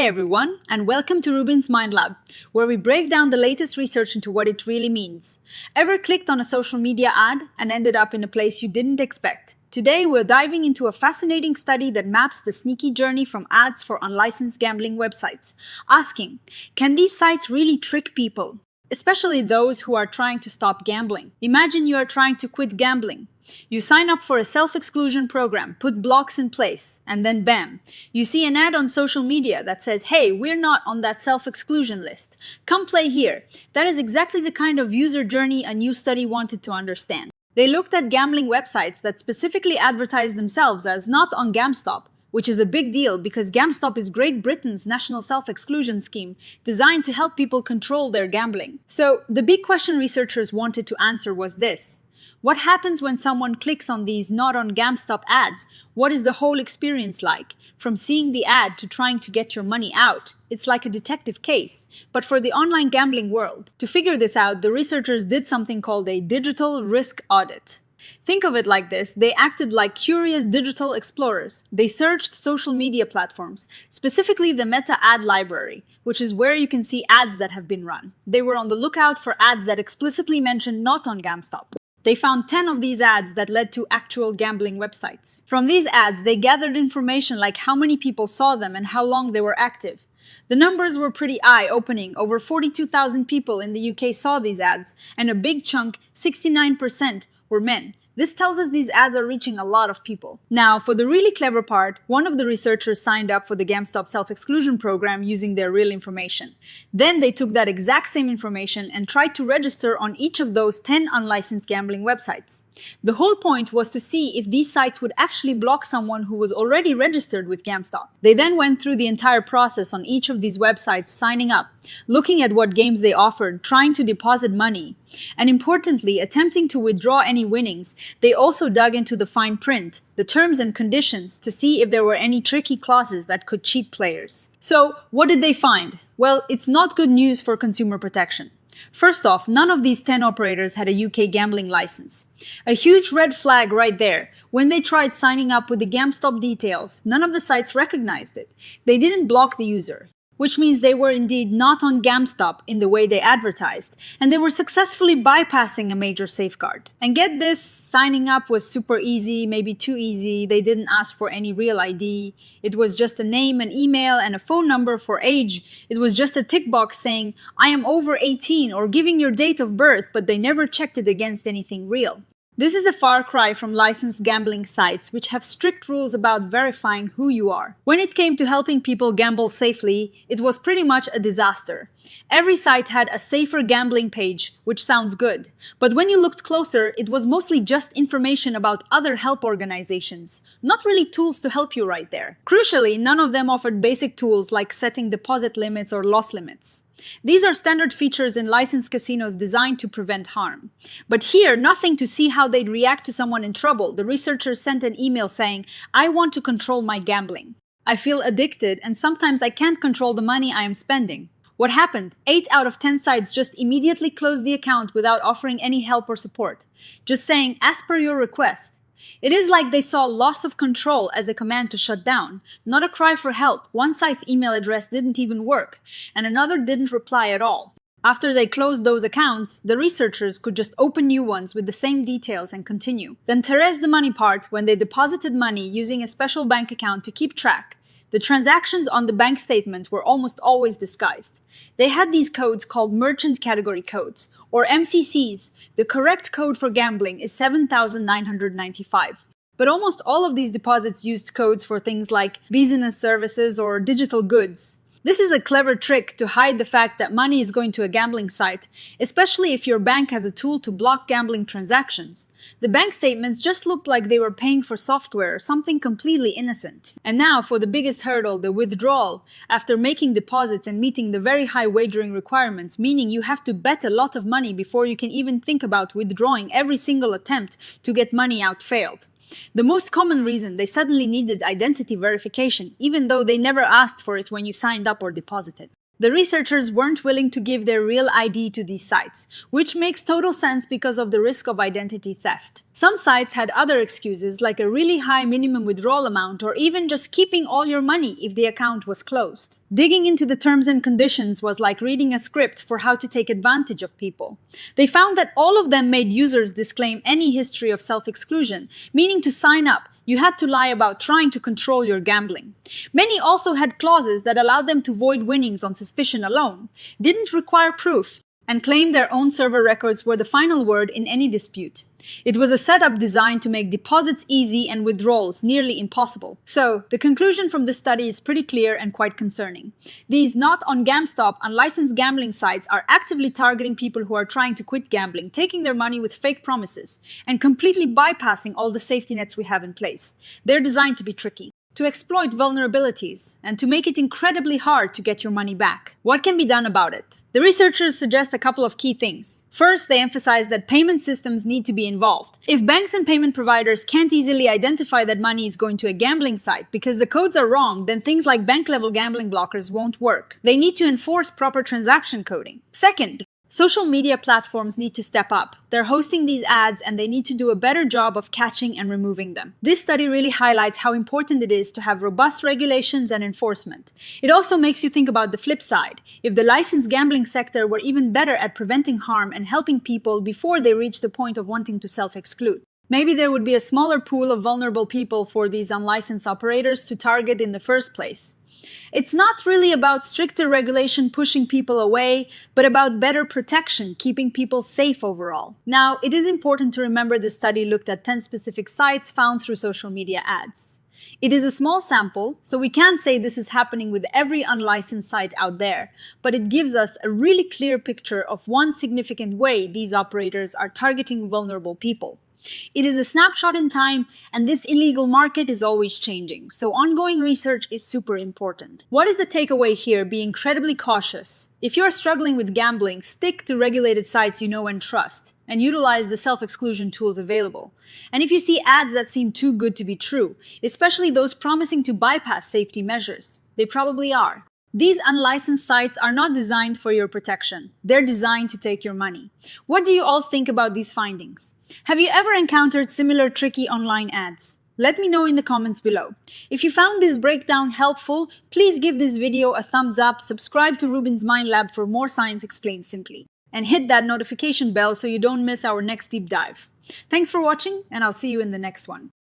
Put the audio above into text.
Hey everyone, and welcome to RUBIN'S Mind Lab, where we break down the latest research into what it really means. Ever clicked on a social media ad and ended up in a place you didn't expect? Today we're diving into a fascinating study that maps the sneaky journey from ads for unlicensed gambling websites, asking, can these sites really trick people? Especially those who are trying to stop gambling. Imagine you are trying to quit gambling. You sign up for a self-exclusion program, put blocks in place, and then bam, you see an ad on social media that says, hey, we're not on that self-exclusion list. Come play here. That is exactly the kind of user journey a new study wanted to understand. They looked at gambling websites that specifically advertised themselves as not on GamStop, which is a big deal because GamStop is Great Britain's national self-exclusion scheme designed to help people control their gambling. So the big question researchers wanted to answer was this. What happens when someone clicks on these not on GamStop ads? What is the whole experience like? From seeing the ad to trying to get your money out. It's like a detective case, but for the online gambling world. To figure this out, the researchers did something called a digital risk audit. Think of it like this, they acted like curious digital explorers. They searched social media platforms, specifically the Meta ad library, which is where you can see ads that have been run. They were on the lookout for ads that explicitly mentioned not on GamStop. They found 10 of these ads that led to actual gambling websites. From these ads, they gathered information like how many people saw them and how long they were active. The numbers were pretty eye-opening. Over 42,000 people in the UK saw these ads, and a big chunk, 69%, were men. This tells us these ads are reaching a lot of people. Now, for the really clever part, one of the researchers signed up for the GamStop self-exclusion program using their real information. Then they took that exact same information and tried to register on each of those 10 unlicensed gambling websites. The whole point was to see if these sites would actually block someone who was already registered with GamStop. They then went through the entire process on each of these websites, signing up, looking at what games they offered, trying to deposit money, and importantly, attempting to withdraw any winnings. They also dug into the fine print, the terms and conditions, to see if there were any tricky clauses that could cheat players. So, what did they find? Well, it's not good news for consumer protection. First off, none of these 10 operators had a UK gambling license. A huge red flag right there. When they tried signing up with the GamStop details, none of the sites recognized it. They didn't block the user, which means they were indeed not on GamStop in the way they advertised, and they were successfully bypassing a major safeguard. And get this, signing up was super easy, maybe too easy. They didn't ask for any real ID. It was just a name, an email, and a phone number for age. It was just a tick box saying, I am over 18, or giving your date of birth, but they never checked it against anything real. This is a far cry from licensed gambling sites, which have strict rules about verifying who you are. When it came to helping people gamble safely, it was pretty much a disaster. Every site had a safer gambling page, which sounds good. But when you looked closer, it was mostly just information about other help organizations, not really tools to help you right there. Crucially, none of them offered basic tools like setting deposit limits or loss limits. These are standard features in licensed casinos designed to prevent harm. But here, nothing to see how they'd react to someone in trouble. The researchers sent an email saying, I want to control my gambling. I feel addicted and sometimes I can't control the money I am spending. What happened? 8 out of 10 sites just immediately closed the account without offering any help or support. Just saying, as per your request. It is like they saw loss of control as a command to shut down, not a cry for help. One site's email address didn't even work, and another didn't reply at all. After they closed those accounts, the researchers could just open new ones with the same details and continue. Then Therese the money part, when they deposited money using a special bank account to keep track. The transactions on the bank statement were almost always disguised. They had these codes called merchant category codes, or MCCs. The correct code for gambling is 7,995. But almost all of these deposits used codes for things like business services or digital goods. This is a clever trick to hide the fact that money is going to a gambling site, especially if your bank has a tool to block gambling transactions. The bank statements just looked like they were paying for software or something completely innocent. And now for the biggest hurdle, the withdrawal. After making deposits and meeting the very high wagering requirements, meaning you have to bet a lot of money before you can even think about withdrawing, every single attempt to get money out failed. The most common reason, they suddenly needed identity verification, even though they never asked for it when you signed up or deposited. The researchers weren't willing to give their real ID to these sites, which makes total sense because of the risk of identity theft. Some sites had other excuses like a really high minimum withdrawal amount or even just keeping all your money if the account was closed. Digging into the terms and conditions was like reading a script for how to take advantage of people. They found that all of them made users disclaim any history of self-exclusion, meaning to sign up, you had to lie about trying to control your gambling. Many also had clauses that allowed them to void winnings on suspicion alone, didn't require proof, and claimed their own server records were the final word in any dispute. It was a setup designed to make deposits easy and withdrawals nearly impossible. So, the conclusion from this study is pretty clear and quite concerning. These not on GamStop unlicensed gambling sites are actively targeting people who are trying to quit gambling, taking their money with fake promises, and completely bypassing all the safety nets we have in place. They're designed to be tricky, to exploit vulnerabilities, and to make it incredibly hard to get your money back. What can be done about it? The researchers suggest a couple of key things. First, they emphasize that payment systems need to be involved. If banks and payment providers can't easily identify that money is going to a gambling site because the codes are wrong, then things like bank-level gambling blockers won't work. They need to enforce proper transaction coding. Second, social media platforms need to step up. They're hosting these ads and they need to do a better job of catching and removing them. This study really highlights how important it is to have robust regulations and enforcement. It also makes you think about the flip side. If the licensed gambling sector were even better at preventing harm and helping people before they reach the point of wanting to self-exclude, maybe there would be a smaller pool of vulnerable people for these unlicensed operators to target in the first place. It's not really about stricter regulation pushing people away, but about better protection, keeping people safe overall. Now, it is important to remember this study looked at 10 specific sites found through social media ads. It is a small sample, so we can't say this is happening with every unlicensed site out there, but it gives us a really clear picture of one significant way these operators are targeting vulnerable people. It is a snapshot in time, and this illegal market is always changing, so ongoing research is super important. What is the takeaway here? Be incredibly cautious. If you are struggling with gambling, stick to regulated sites you know and trust, and utilize the self-exclusion tools available. And if you see ads that seem too good to be true, especially those promising to bypass safety measures, they probably are. These unlicensed sites are not designed for your protection. They're designed to take your money. What do you all think about these findings? Have you ever encountered similar tricky online ads? Let me know in the comments below. If you found this breakdown helpful, please give this video a thumbs up, subscribe to RUBIN'S Mind Lab for more science explained simply, and hit that notification bell so you don't miss our next deep dive. Thanks for watching, and I'll see you in the next one.